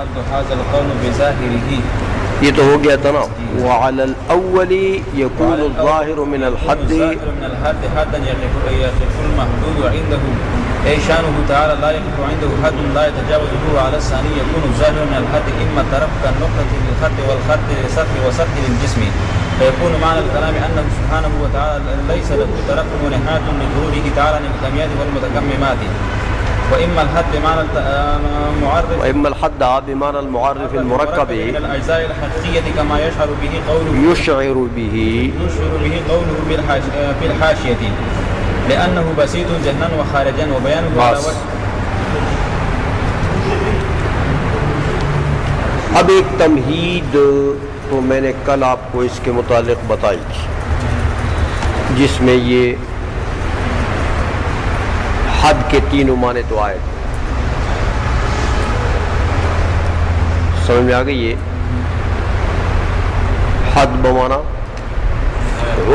الحد هذا القول بظاهره. یہ تو ہو گیا تھا نا. وعلى الأول يكون الظاهر من الحد حدا يقف المحدود عنده أي شانه تعالى لا يقف عنده حد لا يتجاوزه. على الثاني يكون الظاهر من الحد إما الطرف كالنقطة للخط والخط للسطح وسطح للجسم، فيكون معنى الكلام أنه سبحانه وتعالى ليس له طرف ونهاية لظهوره تعالى للكميات والمتكممات. وإما الحد بمعنى المعرف وإما الحد بمعنى المعرف المركب من الأجزاء الحقيقية كما يشعر به قوله في الحاشية لأنه بسيط جهنا وخارجا وبيانه على وجه. اب ایک تمہید تو میں نے کل آپ کو اس کے متعلق بتائی تھی، جس میں یہ حد کے تینوں معنی تو آئے. سمجھ میں آ گئی؟ یہ حد بمانا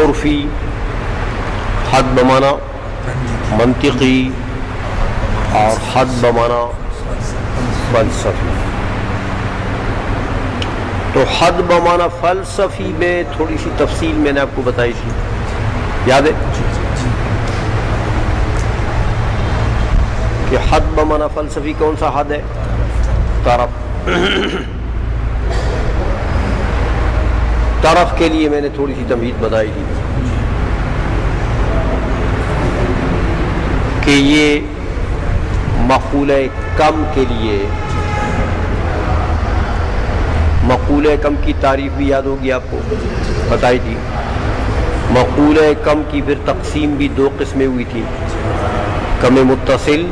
عرفی، حد بمانا منطقی، اور حد بمانا فلسفی. تو حد بمانا فلسفی میں تھوڑی سی تفصیل میں نے آپ کو بتائی تھی، یاد ہے کہ حد بمانا فلسفی کون سا حد ہے؟ طرف. طرف کے لیے میں نے تھوڑی سی تمہید بتائی تھی کہ یہ مقولہ کم کے لیے، مقولہ کم کی تعریف بھی یاد ہوگی، آپ کو بتائی تھی. مقولہ کم کی پھر تقسیم بھی دو قسمیں ہوئی تھی، کم متصل،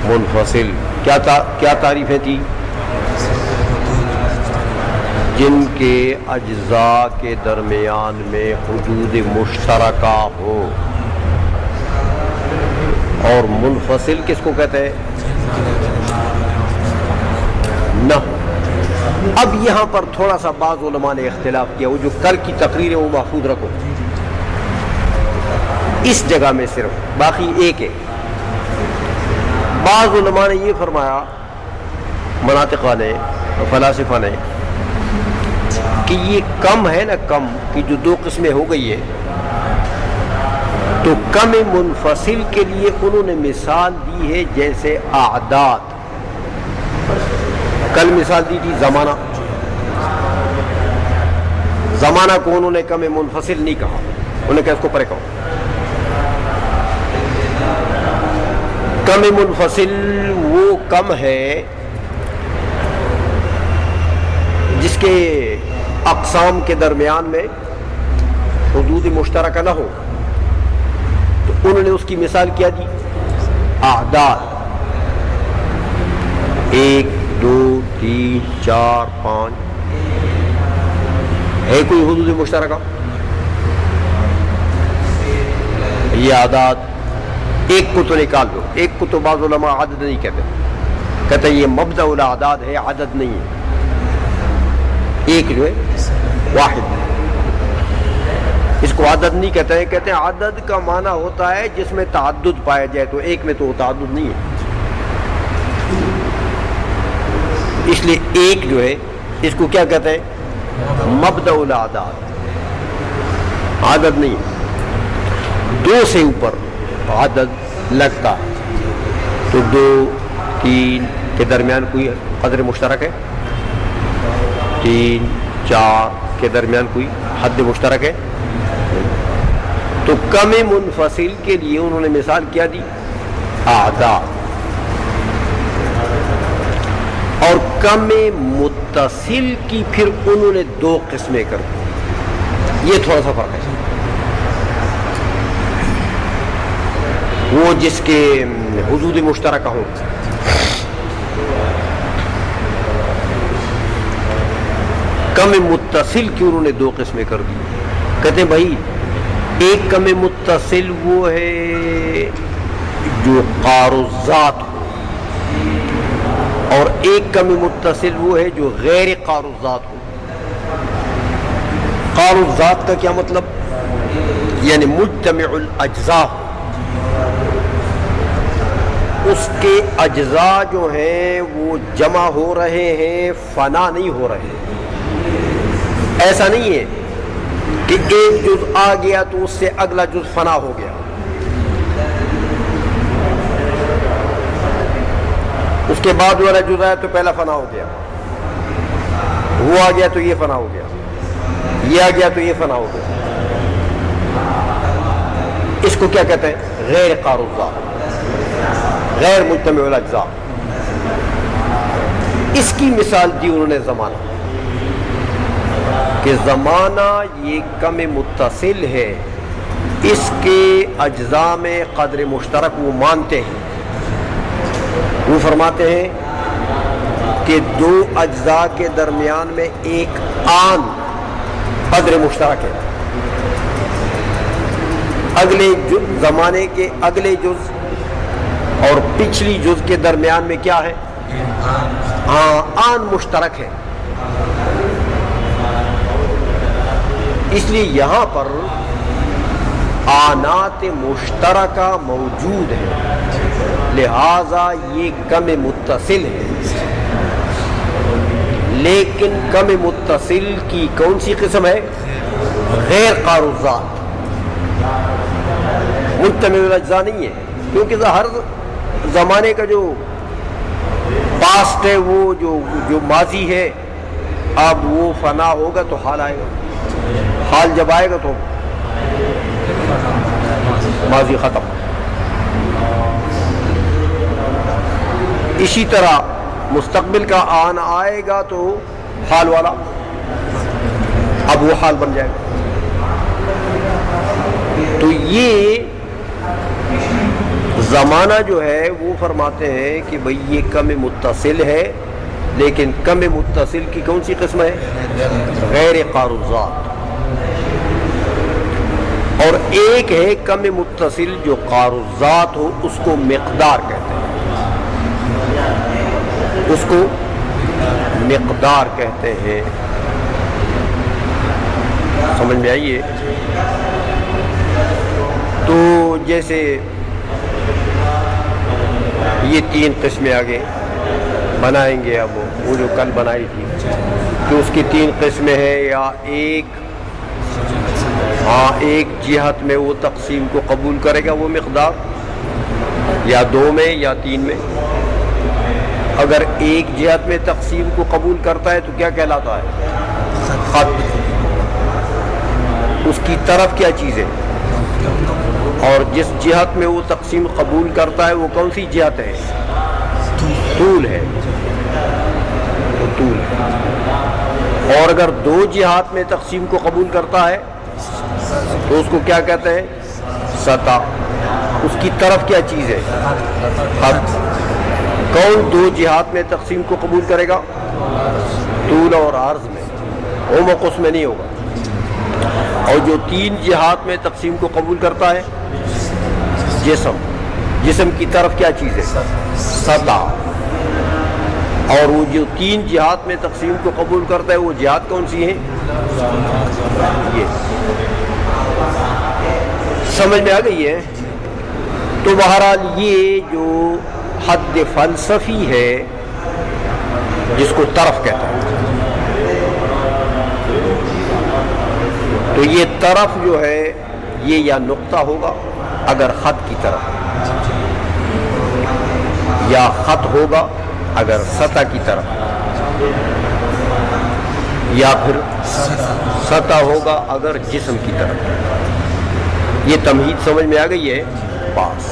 منفصل. کیا تعریفیں تھی؟ جن کے اجزاء کے درمیان میں حدود مشترکہ ہو. اور منفصل کس کو کہتے ہیں؟ نہ. اب یہاں پر تھوڑا سا بعض علماء نے اختلاف کیا، وہ جو کل کی تقریر ہے وہ محفوظ رکھو اس جگہ میں صرف، باقی ایک ہے. بعض علماء نے یہ فرمایا، مناطقہ نے، فلاسفہ نے، کہ یہ کم ہے نا، کم کی جو دو قسمیں ہو گئی ہے، تو کم منفصل کے لیے انہوں نے مثال دی ہے جیسے اعداد. کل مثال دی تھی زمانہ. زمانہ کو انہوں نے کم منفصل نہیں کہا، انہوں نے کہا اس کو پرے کہو. کم منفصل وہ کم ہے جس کے اقسام کے درمیان میں حدود مشترکہ نہ ہو. تو انہوں نے اس کی مثال کیا دی؟ اعداد، 1 2 3 4 5. ہے کوئی حدود مشترکہ؟ یہ اعداد ایک کو تو نکال دو. ایک کو تو بعض علماء عدد نہیں کہتے، کہتے یہ مبدأ الاعداد ہے، عدد نہیں ہے. ایک جو ہے واحد، اس کو عدد نہیں کہتے ہیں. کہتے ہیں عدد کا معنی ہوتا ہے جس میں تعدد پایا جائے، تو ایک میں تو تعدد نہیں ہے. اس لیے ایک جو ہے اس کو کیا کہتے ہیں؟ مبدأ الاعداد، عدد نہیں. 2 سے اوپر عدد لگتا ہے، تو 2 3 کے درمیان کوئی قدر مشترک ہے، 3 4 کے درمیان کوئی حد مشترک ہے. تو کم منفصل کے لیے انہوں نے مثال کیا دی؟ اعداد. اور کم متصل کی پھر انہوں نے 2 قسمیں کر دی. یہ تھوڑا سا فرق ہے. وہ جس کے حدود مشترکہ ہوں. کم متصل کی انہوں نے 2 قسمیں کر دی. کہتے ہیں بھائی ایک کم متصل وہ ہے جو قار الذات ہو، اور ایک کم متصل وہ ہے جو غیر قار الذات ہو. قار الذات کا کیا مطلب؟ یعنی مجتمع الاجزاء. اس کے اجزاء جو ہیں وہ جمع ہو رہے ہیں، فنا نہیں ہو رہے. ایسا نہیں ہے کہ ایک جز آ گیا تو اس سے اگلا جز فنا ہو گیا. اس کے بعد والا جز آیا تو پہلا فنا ہو گیا، وہ آ گیا تو یہ فنا ہو گیا، یہ آ گیا تو یہ فنا ہو گیا. اس کو کیا کہتے ہیں؟ غیر قاروضہ، غیر مجتمع الاجزاء. اس کی مثال دی انہوں نے زمانہ، کہ زمانہ یہ کم متصل ہے، اس کے اجزاء میں قدر مشترک وہ مانتے ہیں. وہ فرماتے ہیں کہ دو اجزاء کے درمیان میں ایک عام قدر مشترک ہے. اگلے زمانے کے اگلے جز اور پچھلی جز کے درمیان میں کیا ہے؟ آن مشترک ہے. اس لیے یہاں پر آنات مشترکہ موجود ہے، لہذا یہ کم متصل ہے. لیکن کم متصل کی کون سی قسم ہے؟ غیر قاروضات، مجتمع الاجزاء نہیں ہے. کیونکہ ہر زمانے کا جو پاسٹ ہے، وہ جو ماضی ہے، اب وہ فنا ہوگا تو حال آئے گا. حال جب آئے گا تو ماضی ختم. اسی طرح مستقبل کا آن آئے گا تو حال والا اب وہ حال بن جائے گا. تو یہ زمانہ جو ہے وہ فرماتے ہیں کہ بھئی یہ کم متصل ہے، لیکن کم متصل کی کون سی قسم ہے؟ غیر قاروضات. اور ایک ہے کم متصل جو قاروضات ہو، اس کو مقدار کہتے ہیں، اس کو مقدار کہتے ہیں. سمجھ میں آئیے؟ تو جیسے یہ تین قسمیں آگے بنائیں گے. اب وہ جو کل بنائی تھی کہ اس کی تین قسمیں ہیں، یا ایک جہت میں وہ تقسیم کو قبول کرے گا وہ مقدار، یا دو میں یا تین میں. اگر ایک جہت میں تقسیم کو قبول کرتا ہے تو کیا کہلاتا ہے؟ خط. اس کی طرف کیا چیز ہے؟ اور جس جہت میں وہ تقسیم قبول کرتا ہے وہ کون سی جہت ہے؟ طول ہے، وہ طول ہے. اور اگر دو جہات میں تقسیم کو قبول کرتا ہے تو اس کو کیا کہتے ہیں؟ سطح. اس کی طرف کیا چیز ہے؟ خط. کون دو جہات میں تقسیم کو قبول کرے گا؟ طول اور عرض میں، عمق اس میں نہیں ہوگا. اور جو تین جہات میں تقسیم کو قبول کرتا ہے؟ جسم کی طرف کیا چیز ہے؟ سطح. اور وہ جو تین جہات میں تقسیم کو قبول کرتا ہے وہ جہات کون سی ہیں؟ یہ سمجھ میں آ گئی ہے؟ تو بہرحال یہ جو حد فلسفی ہے جس کو طرف کہتے ہیں، تو یہ طرف جو ہے یہ یا نقطہ ہوگا اگر خط کی طرف، یا خط ہوگا اگر سطح کی طرف، یا پھر سطح ہوگا اگر جسم کی طرف. یہ تمہید سمجھ میں آ گئی ہے؟ پاس.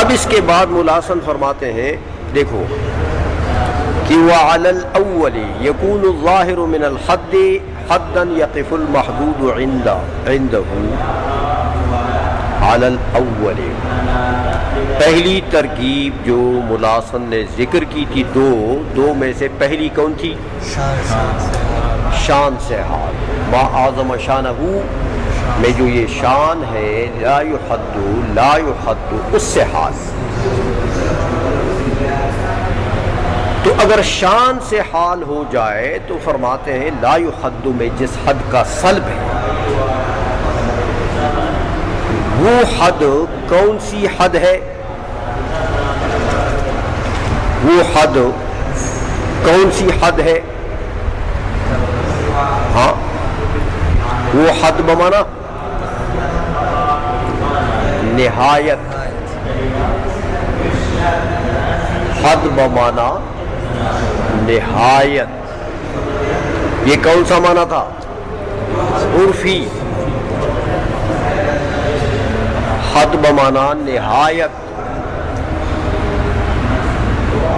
اب اس کے بعد ملاحظاً فرماتے ہیں، دیکھو کہ وَعَلَى الْأَوَّلِ يَكُونُ الظَّاهِرُ مِنَ الْحَدِّ حَدًّا يَقِفُ الْمَحْدُودُ عِنْدَهُ. عَلَى الْأَوَّلِ، پہلی ترکیب جو ملاحظاً نے ذکر کی تھی، دو میں سے پہلی کون تھی؟ شان سے حال. ما اعظم شانہ میں جو یہ شان ہے، لا یحد اس سے حال. تو اگر شان سے حال ہو جائے تو فرماتے ہیں لا یحد میں جس حد کا سلب ہے، وہ حد کون سی حد ہے؟ وہ حد کون سی حد ہے؟ ہاں وہ حد بمانا نہایت، حد بمانا نہایت، یہ کون سا معنی تھا؟ عرفی، حد بمانا نہایت،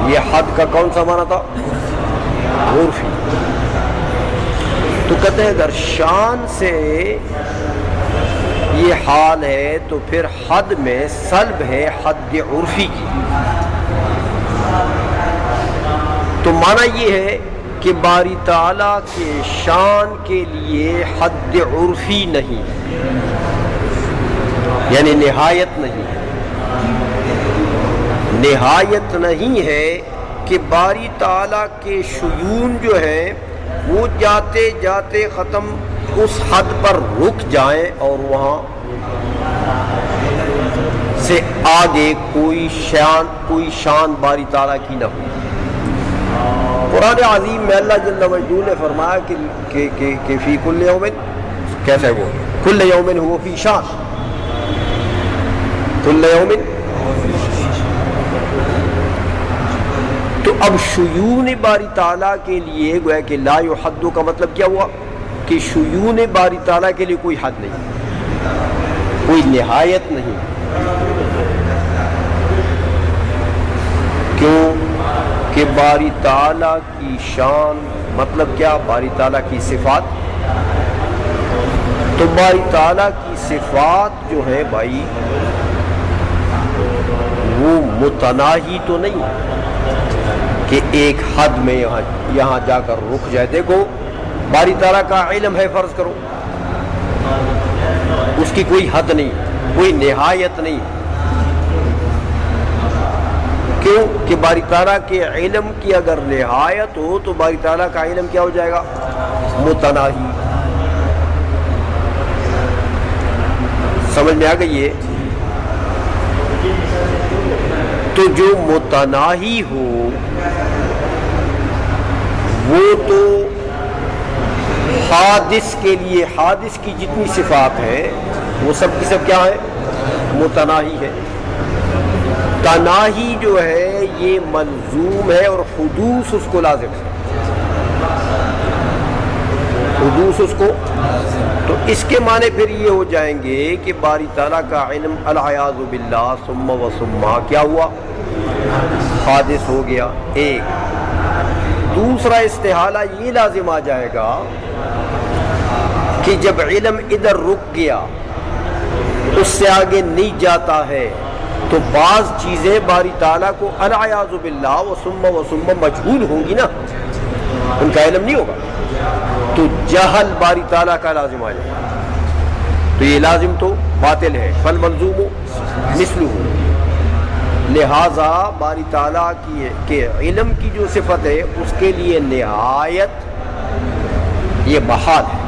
یہ حد کا کون سا معنی تھا؟ عرفی۔ تو کہتے ہیں اگر شان سے یہ حال ہے تو پھر حد میں سلب ہے حد عرفی کی۔ تو معنی یہ ہے کہ باری تعالیٰ کے شان کے لیے حد عرفی نہیں، یعنی نہایت نہیں، نہایت نہیں ہے کہ باری تعالیٰ کے شیون جو ہیں وہ جاتے جاتے ختم اس حد پر رک جائیں اور وہاں سے آگے کوئی شان باری تعالیٰ کی نہ ہو۔ قرآن عظیم میں اللہ جل وجلہ نے فرمایا کہ فی کل یوم، کیسے وہ کل یوم ہوا فی شان، کل یوم۔ تو اب شیون باری تعالیٰ کے لیے گویا کہ لا یحد کا مطلب کیا ہوا کہ شیون باری تعالیٰ کے لیے کوئی حد نہیں، کوئی نہایت نہیں۔ کیوں کہ باری تعالیٰ کی شان مطلب کیا؟ باری تعالیٰ کی صفات۔ تو باری تعالیٰ کی صفات جو ہے بھائی وہ متناہی تو نہیں کہ ایک حد میں یہاں جا کر رک جائے۔ دیکھو باری تعالیٰ کا علم ہے، فرض کرو اس کی کوئی حد نہیں، کوئی نہایت نہیں۔ کیوں کہ باری تعالیٰ کے علم کی اگر نہایت ہو تو باری تعالیٰ کا علم کیا ہو جائے گا؟ متناہی۔ سمجھ میں آ گئی ہے؟ تو جو متناہی ہو وہ تو حادث کے لیے، حادث کی جتنی صفات ہیں وہ سب کی سب کیا ہے؟ متناہی ہے۔ تناہی جو ہے یہ ملزوم ہے اور حدوث اس کو لازم ہے، حدوث اس کو۔ تو اس کے معنی پھر یہ ہو جائیں گے کہ باری تعالیٰ کا علم العیاذ باللہ ثم و ثم کیا ہوا؟ حادث ہو گیا، ایک۔ دوسرا استحالہ یہ لازم آ جائے گا کہ جب علم ادھر رک گیا اس سے آگے نہیں جاتا ہے تو بعض چیزیں باری تعالیٰ کو العیاذ باللہ و ثم مجہول ہوں گی نا، ان کا علم نہیں ہوگا، تو جہل باری تعالیٰ کا لازم آ جائے گا۔ تو یہ لازم تو باطل ہے، فالملزوم مثلہ۔ لہذا باری تعالیٰ کے علم کی جو صفت ہے اس کے لیے نہایت یہ بحال ہے۔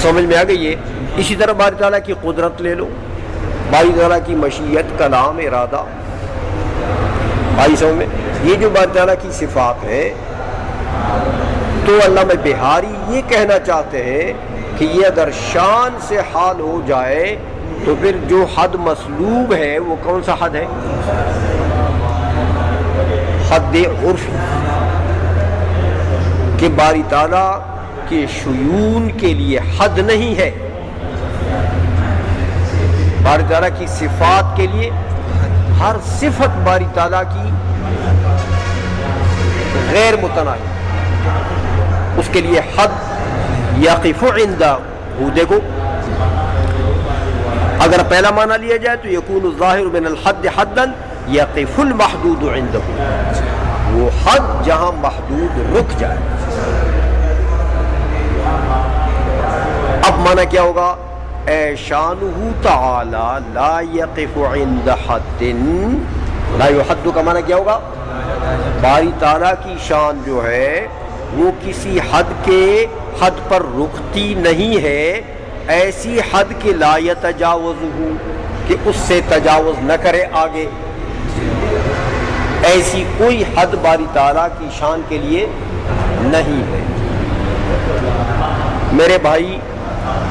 سمجھ میں آ گئی ہے؟ اسی طرح باری تعالیٰ کی قدرت لے لو، باری تعالیٰ کی مشیت، کلام، ارادہ، بھائی سمجھ میں؟ یہ جو باری تعالیٰ کی صفات ہے تو علامہ بہاری یہ کہنا چاہتے ہیں کہ یہ اگر شان سے حال ہو جائے تو پھر جو حد مسلوب ہے وہ کون سا حد ہے؟ حد عرف، کہ باری تعالیٰ کے شیون کے لیے حد نہیں ہے، باری تعالیٰ کی صفات کے لیے ہر صفت باری تعالیٰ کی غیر متناہی، اس کے لیے حد یقف عندہ۔ دیکھو اگر پہلا معنی لیا جائے تو یکون الظاہر من الحد حدا یقف المحدود عندہ، وہ حد جہاں محدود رک جائے۔ اب معنی کیا ہوگا؟ اے شانہ تعالی لا یقف عند حد، لا یحد کا معنی کیا ہوگا؟ باری تعالیٰ کی شان جو ہے وہ کسی حد پر رکتی نہیں ہے، ایسی حد کے لا یتجاوزہ کہ اس سے تجاوز نہ کرے آگے، ایسی کوئی حد باری تعالیٰ کی شان کے لیے نہیں ہے۔ میرے بھائی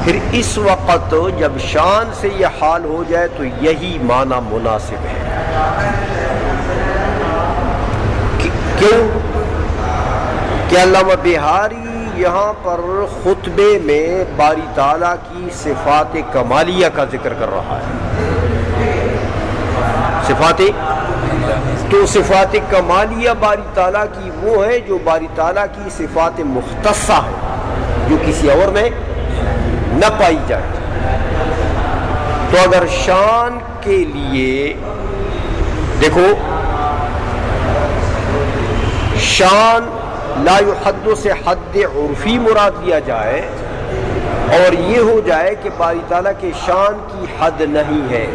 پھر اس وقت جب شان سے یہ حال ہو جائے تو یہی معنی مناسب ہے۔ کیوں کہ علامہ بہاری یہاں پر خطبے میں باری تعالیٰ کی صفات کمالیہ کا ذکر کر رہا ہے۔ صفات کمالیہ باری تعالیٰ کی وہ ہے جو باری تعالیٰ کی صفات مختصہ ہے، جو کسی اور میں نہ پائی جائے۔ تو اگر شان کے لیے دیکھو، شان لا یحد سے حد عرفی مراد لیا جائے اور یہ ہو جائے کہ باری تعالیٰ کے شان کی حد نہیں ہے،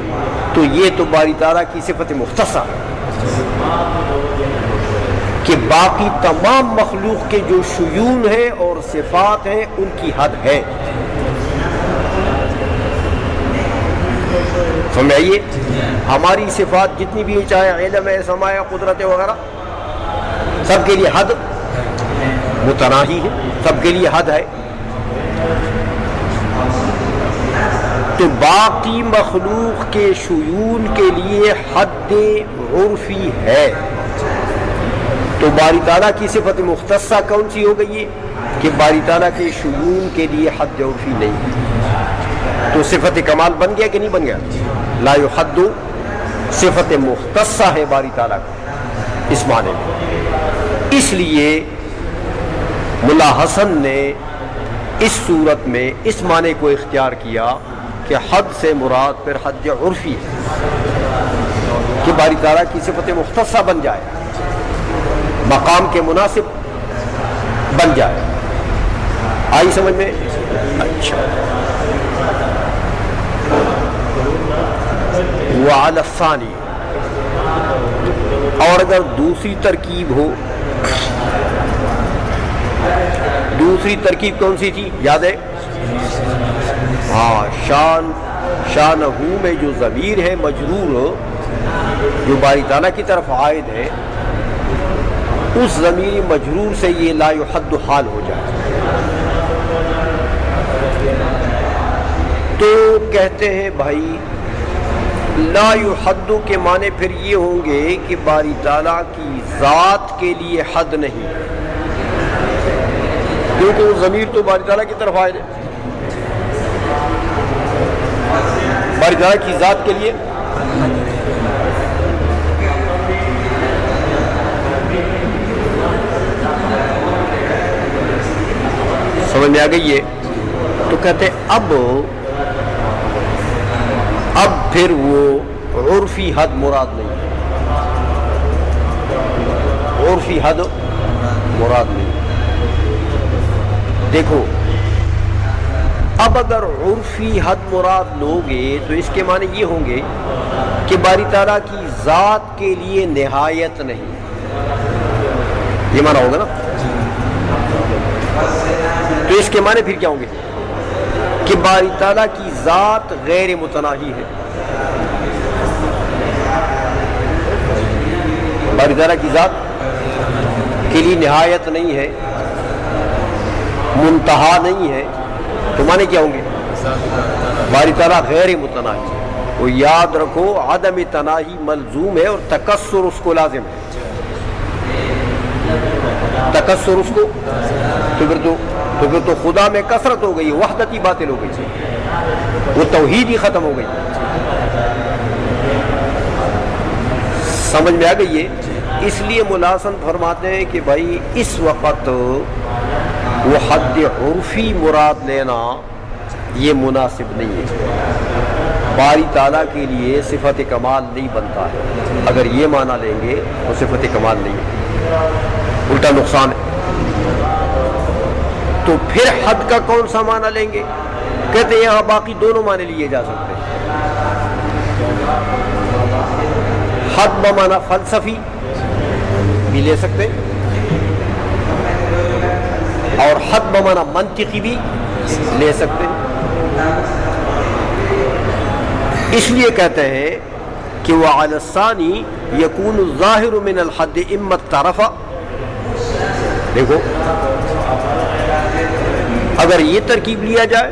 تو یہ تو باری تعالیٰ کی صفت مختصہ ہے کہ باقی تمام مخلوق کے جو شیون ہیں اور صفات ہیں ان کی حد ہے۔ سمجھائیے، ہماری صفات جتنی بھی چاہے علم ہے، سماع، قدرت وغیرہ، سب کے لیے حد متناہی ہے، سب کے لیے حد ہے۔ تو باقی مخلوق کے شیون کے لیے حد عرفی ہے، تو باری تعالیٰ کی صفت مختصہ کون سی ہو گئی ہے کہ باری تعالیٰ کے شیون کے لیے حد عرفی نہیں ہے، تو صفت کمال بن گیا کہ نہیں بن گیا؟ لا یحد صفت مختصہ ہے باری تعالیٰ کا اس معنی میں۔ اس لیے ملا حسن نے اس صورت میں اس معنی کو اختیار کیا کہ حد سے مراد پھر حد عرفی ہے، کہ باری تعالیٰ کی صفت مختصہ بن جائے، مقام کے مناسب بن جائے۔ آئی سمجھ میں؟ اچھا، وعلی الثانی، اور اگر دوسری ترکیب ہو، دوسری ترکیب کون سی تھی یاد ہے؟ ہاں، شانہ میں جو ضمیر ہے مجرور، جو باری تعالیٰ کی طرف عائد ہے، اس ضمیر مجرور سے یہ لا یحد حال ہو جائے، تو کہتے ہیں بھائی لا یحد کے معنی پھر یہ ہوں گے کہ باری تعالیٰ کی ذات کے لیے حد نہیں، کیونکہ وہ ضمیر تو باری تعالیٰ کی طرف عائد ہے، باری تعالیٰ کی ذات کے لیے سمجھ میں آ گئی ہے۔ تو کہتے اب پھر وہ عرفی حد مراد نہیں ہے، عرفی حد مراد نہیں۔ دیکھو، اب اگر عرفی حد مراد لوگے تو اس کے معنی یہ ہوں گے کہ باری تعالیٰ کی ذات کے لیے نہایت نہیں، یہ معنی ہوگا نا۔ تو اس کے معنی پھر کیا ہوں گے کہ باری تعالیٰ کی ذات غیر متناہی ہے، باری تعالیٰ کی ذات کے لیے نہایت نہیں ہے، منتہا نہیں ہے، تو معنی کیا ہوں گے؟ باری تعالیٰ غیر متناہی ہے۔ وہ یاد رکھو، عدم تناہی ملزوم ہے اور تکسر اس کو لازم ہے، تکسر اس کو، تو پھر تو خدا میں کثرت ہو گئی، وحدت ہی باطل ہو گئی، وہ توحید ہی ختم ہو گئی۔ سمجھ میں آ گئی ہے؟ اس لیے ملا حسن فرماتے ہیں کہ بھائی اس وقت وہ حد عرفی مراد لینا یہ مناسب نہیں ہے، باری تعالیٰ کے لیے صفت کمال نہیں بنتا ہے۔ اگر یہ معنی لیں گے تو صفت کمال نہیں ہے، الٹا نقصان ہے۔ تو پھر حد کا کون سا معنی لیں گے؟ کہتے ہیں یہاں باقی دونوں معنی لیے جا سکتے ہیں۔ حد بمعنی فلسفی بھی لے سکتے ہیں اور حد بمعنی منطقی بھی لے سکتے ہیں۔ اس لیے کہتے ہیں کہ وہ علی الثانی یکون الظاہر من الحد اما الطرف. دیکھو اگر یہ ترکیب لیا جائے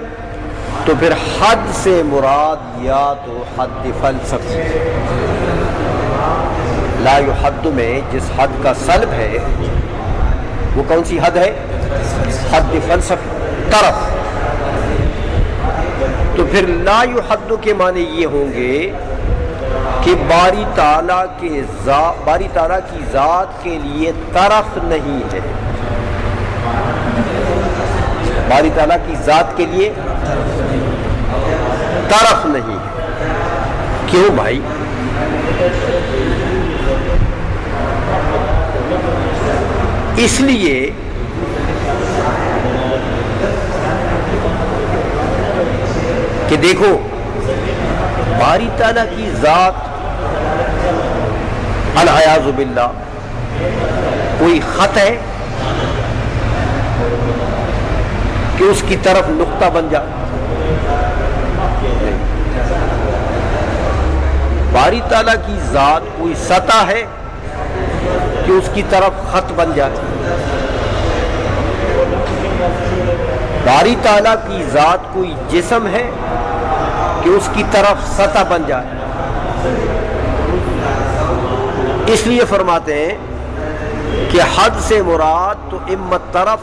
تو پھر حد سے مراد یا تو حد فلسفی، لا یحد میں جس حد کا سلب ہے وہ کون سی حد ہے؟ حد فلسفی، طرف. تو پھر لا یحد کے معنی یہ ہوں گے کہ باری تعالیٰ کی ذات کے لیے طرف نہیں ہے. باری تعالیٰ کی ذات کے لیے طرف نہیں ہے. کیوں بھائی؟ اس لیے کہ دیکھو باری تعالیٰ کی ذات العیاذ باللہ کوئی خط ہے کہ اس کی طرف نقطہ بن جائے؟ باری تعالیٰ کی ذات کوئی سطح ہے کہ اس کی طرف خط بن جائے؟ باری تعالیٰ کی ذات کوئی جسم ہے کہ اس کی طرف سطح بن جائے؟ اس لیے فرماتے ہیں کہ حد سے مراد تو اما طرف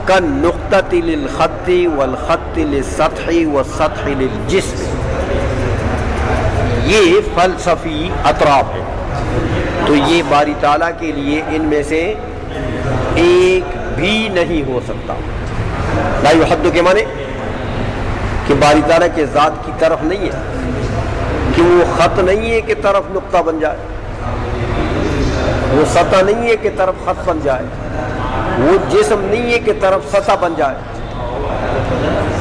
کا نقطۃ للخط والخط للسطح والسطح للجسم، یہ فلسفی اطراف ہے. تو یہ باری تعالیٰ کے لیے ان میں سے ایک بھی نہیں ہو سکتا. لا یحد کے معنی کہ باری تعالیٰ کے ذات کی طرف نہیں ہے، کہ وہ خط نہیں ہے کہ طرف نقطہ بن جائے، وہ سطح نہیں ہے کہ طرف خط بن جائے، وہ جسم نہیں ہے کہ طرف سطح بن جائے.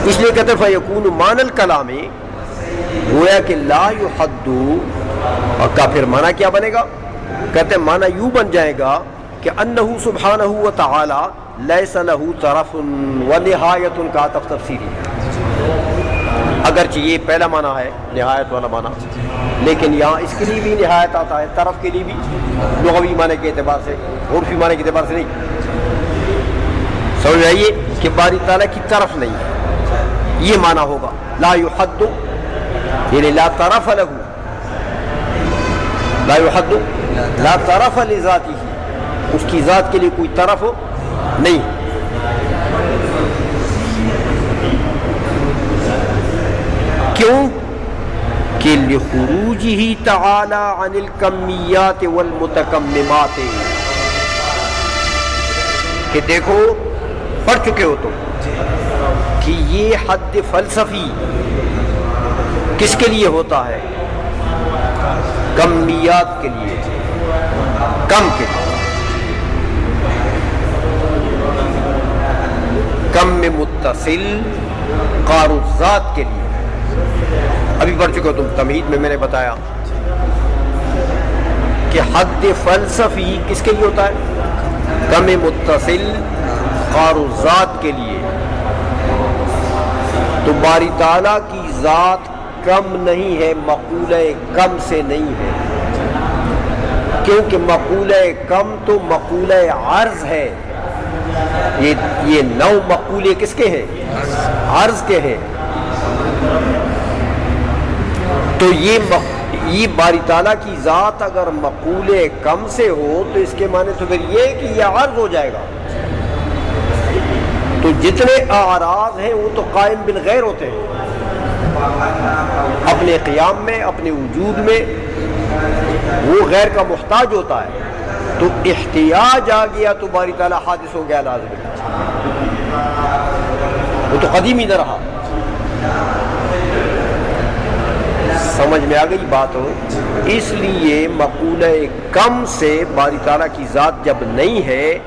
اس لیے کہتے فیکون معنی الکلام، گویا کہ لا یحد کا پھر معنی کیا بنے گا؟ کہتے معنی یوں بن جائے گا کہ انہ سبحانہ و تعالی لیس لہ طرف و نہایت کا تفسیری. اگرچہ یہ پہلا معنی ہے نہایت والا معنی، لیکن یہاں اس کے لیے بھی نہایت آتا ہے، طرف کے لیے بھی، لغوی معنی کے اعتبار سے، عرفی معنی کے اعتبار سے نہیں. سمجھ آئیے کہ باری تعالیٰ کی طرف نہیں ہے، یہ معنی ہوگا لا یحد، یعنی لا طرف لہ، لا یحد لا طرف لذاتہ، اس کی ذات کے لیے کوئی طرف نہیں. کیوں؟ کہ لخروجہ تعالی عن الکمیات والمتکممات، کہ دیکھو پڑھ چکے ہو تم کہ یہ حد فلسفی کس کے لیے ہوتا ہے؟ کمیات کے لیے، کم کے لیے، کم میں متصل قار الذات کے لیے. ابھی پڑھ چکے ہو تم تمہید میں نے بتایا کہ حد فلسفی کس کے لیے ہوتا ہے؟ کم متصل قار الذات کے لیے. تو باری تعالیٰ کی ذات کم نہیں ہے، مقولہ کم سے نہیں ہے، کیونکہ مقولہ کم تو مقولہ عرض ہے. یہ 9 مقولے کس کے ہیں؟ عرض کے ہیں. تو یہ باری تعالیٰ کی ذات اگر مقولے کم سے ہو تو اس کے معنی تو پھر یہ کہ یہ عرض ہو جائے گا. تو جتنے اعراض ہیں وہ تو قائم بالغیر ہوتے ہیں، اپنے قیام میں، اپنے وجود میں وہ غیر کا محتاج ہوتا ہے. تو احتیاج آ گیا تو باری تعالیٰ حادث ہو گیا لازم، وہ تو قدیم ہی نہ رہا. سمجھ میں آ گئی بات ہو؟ اس لیے مقولہ کم سے باری تعالیٰ کی ذات جب نہیں ہے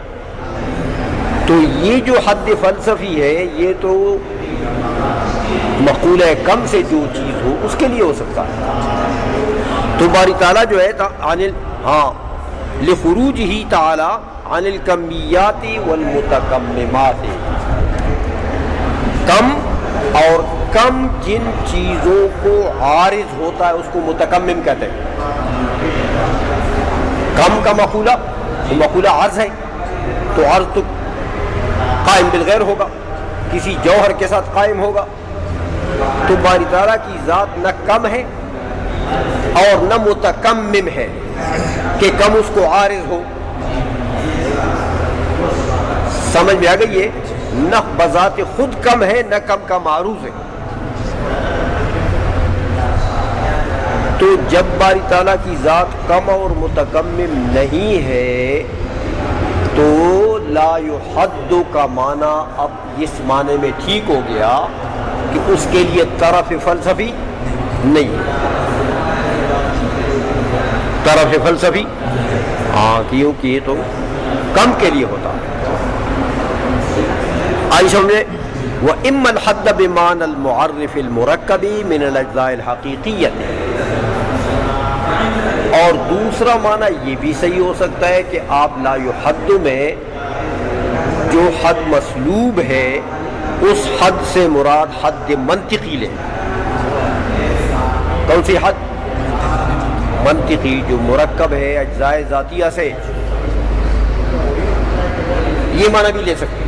تو یہ جو حد فلسفی ہے یہ تو مقولہ کم سے جو چیز ہو اس کے لیے ہو سکتا ہے. تو باری تعالیٰ جو ہے لخروج ہی تعالیٰ عن الکمیات والمتکممات، کم اور کم جن چیزوں کو عارض ہوتا ہے اس کو متکمم کہتے ہیں. کم کا مقولہ تو مقولہ عرض ہے، تو عرض تو قائم بالغیر ہوگا، کسی جوہر کے ساتھ قائم ہوگا. تو باری تعالیٰ کی ذات نہ کم ہے اور نہ متکمم ہے کہ کم اس کو عارض ہو. سمجھ میں آ گئی ہے؟ نہ بذات خود کم ہے نہ کم کا معروض ہے. تو جب باری تعالیٰ کی ذات کم اور متکمم نہیں ہے تو لا یحد کا معنی اب اس معنی میں ٹھیک ہو گیا کہ اس کے لیے طرف فلسفی نہیں ہے. طرف فلسفی ہاں، کیونکہ یہ تو کم کے لیے ہوتا ہے. آئی سمجھے؟ وَإِمَّا الْحَدَّ بِمَعْنَى الْمُعَرِّفِ الْمُرَكَّبِ مِنَ الْأَجْزَاءِ الْحَقِيقِيَّةِ. اور دوسرا معنی یہ بھی صحیح ہو سکتا ہے کہ آپ لا یحد میں جو حد مسلوب ہے اس حد سے مراد حد منطقی لیں. کون سی حد؟ منطقی، جو مرکب ہے اجزاء ذاتیہ سے. یہ معنی بھی لے سکتے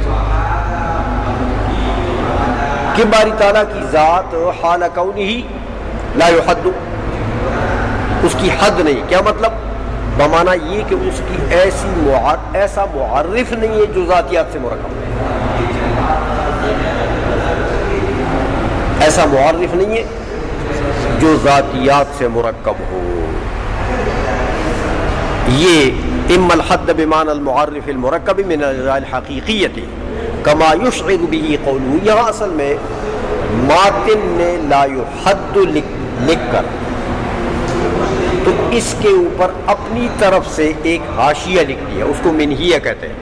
کہ باری تعالیٰ کی ذات حال کونہی لا یحد، اس کی حد نہیں. کیا مطلب؟ بمعنی یہ کہ اس کی ایسا معرف نہیں ہے جو ذاتیات سے مرکب ہے. ایسا معرف نہیں ہے جو ذاتیات سے مرکب ہو. یہ اما الحد بمعنى المعرف المرکب من الحقیقیت کما یشعر به قوله. یہاں اصل میں ماتن نے لا یحد لکھ کر تو اس کے اوپر اپنی طرف سے ایک حاشیہ لکھ دیا، اس کو منہیہ کہتے ہیں.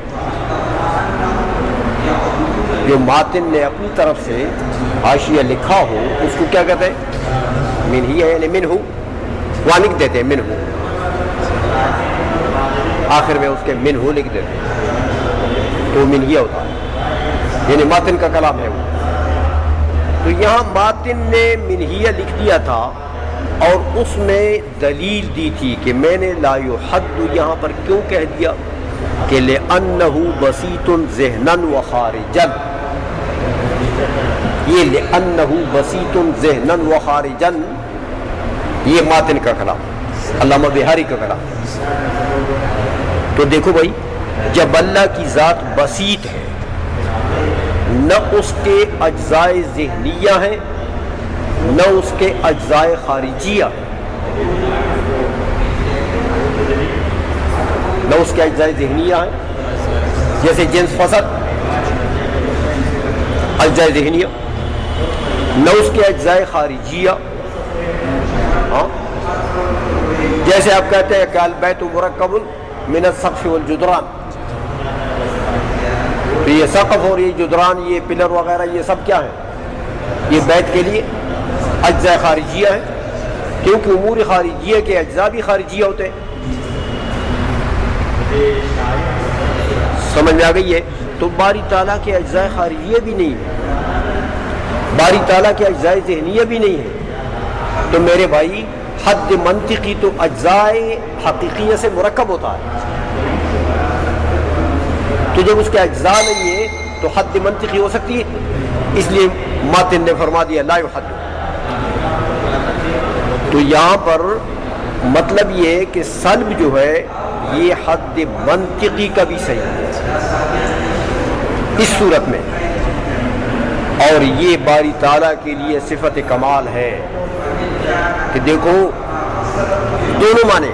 جو ماتن نے اپنی طرف سے حاشیہ لکھا ہو اس کو کیا کہتے ہیں؟ منہیہ. یعنی منہ وہاں لکھ دیتے ہیں منہ، آخر میں اس کے منہ لکھ دیتے ہیں تو منہیہ ہوتا ہے، یعنی ماتن کا کلام ہے وہ. تو یہاں ماتن نے منہیہ لکھ دیا تھا اور اس میں دلیل دی تھی کہ میں نے لا یحد یہاں پر کیوں کہہ دیا کہ لأنہ بسیط ذہنا و خارجا. یہ لأنہ بسیط ذہنا و خارجا یہ ماتن کا کلام، علامہ بہاری کا کلام. تو دیکھو بھائی، جب اللہ کی ذات بسیط ہے، نہ اس کے اجزاء ذہنیہ ہیں نہ اس کے اجزاء خارجیہ، نہ اس کے اجزاء ذہنیہ ہیں جیسے جنس فصل اجزاء ذہنیہ، نہ اس کے اجزاء خارجیہ. ہاں، جیسے آپ کہتے ہیں کہ البیت مرکب من السقف والجدران، تو یہ سقف اور یہ جدران، یہ پلر وغیرہ، یہ سب کیا ہیں؟ یہ بیت کے لیے اجزاء خارجیہ ہیں، کیونکہ امور خارجیہ کے اجزاء بھی خارجیہ ہوتے ہیں. سمجھ میں آ گئی ہے؟ تو باری تعالیٰ کے اجزاء خارجیہ بھی نہیں ہے، باری تعالیٰ کے اجزاء ذہنیہ بھی نہیں ہے. تو میرے بھائی، حد منطقی تو اجزاء حقیقیہ سے مرکب ہوتا ہے. تو جب اس کے اجزاء نہیں ہے تو حد منطقی ہو سکتی ہے. اس لیے ماتن نے فرما دیا لا یحد. تو یہاں پر مطلب یہ ہے کہ سلب جو ہے یہ حد منطقی کا بھی صحیح ہے اس صورت میں، اور یہ باری تعالیٰ کے لیے صفت کمال ہے کہ دیکھو دونوں معنی،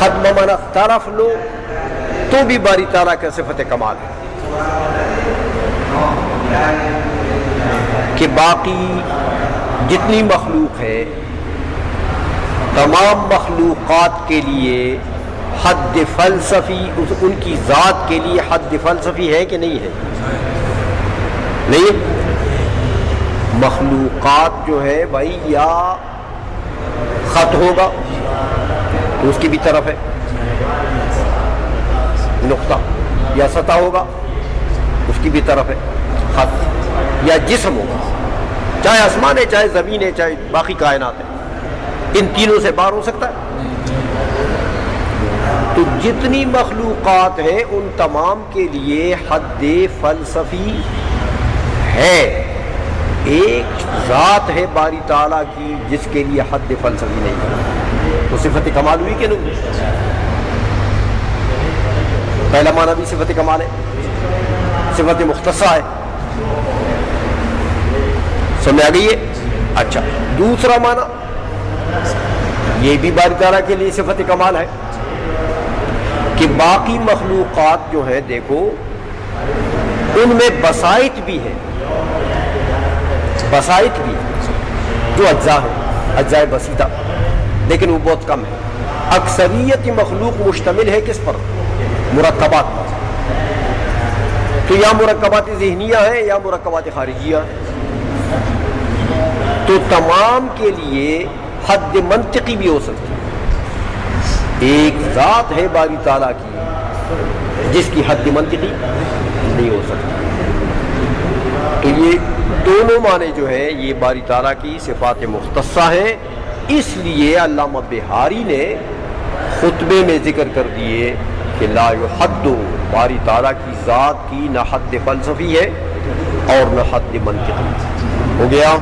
حد بمعنی طرف لو تو بھی باری تعالیٰ کا صفت کمال ہے کہ باقی جتنی مخلوق ہے تمام مخلوقات کے لیے حد فلسفی، ان کی ذات کے لیے حد فلسفی ہے کہ نہیں ہے؟ نہیں. مخلوقات جو ہے بھائی یا خط ہوگا تو اس کی بھی طرف ہے نقطہ، یا سطح ہوگا اس کی بھی طرف ہے خط، یا جسم ہوگا چاہے آسمان ہے چاہے زمین ہے چاہے باقی کائنات ہے، ان تینوں سے باہر ہو سکتا ہے؟ تو جتنی مخلوقات ہیں ان تمام کے لیے حد فلسفی ہے. ایک ذات ہے باری تعالیٰ کی جس کے لیے حد فلسفی نہیں ہے. تو صفت کمال ہوئی کہ نہیں؟ پہلا معنی بھی صفت کمال ہے، صفت مختصہ ہے. سمجھ آ گئی ہے؟ اچھا، دوسرا معنی یہ بھی باری تعالیٰ کے لیے صفت کمال ہے کہ باقی مخلوقات جو ہیں دیکھو ان میں بسائط بھی ہیں، بسائط بھی جو اجزاء ہیں، اجزاء بسیطہ، لیکن وہ بہت کم ہے. اکثریت مخلوق مشتمل ہے کس پر؟ مرکبات پر. تو یا مرکبات ذہنیہ ہیں یا مرکبات خارجیہ ہیں. تو تمام کے لیے حد منطقی بھی ہو سکتی ہے. ایک ذات ہے باری تعالیٰ کی جس کی حد منطقی نہیں ہو سکتی. تو یہ دونوں معنی جو ہے یہ باری تعالیٰ کی صفات مختصہ ہیں. اس لیے علامہ بہاری نے خطبے میں ذکر کر دیے کہ لا یحد، باری تعالیٰ کی ذات کی نہ حد فلسفی ہے اور نہ حد منطقی. ہو گیا؟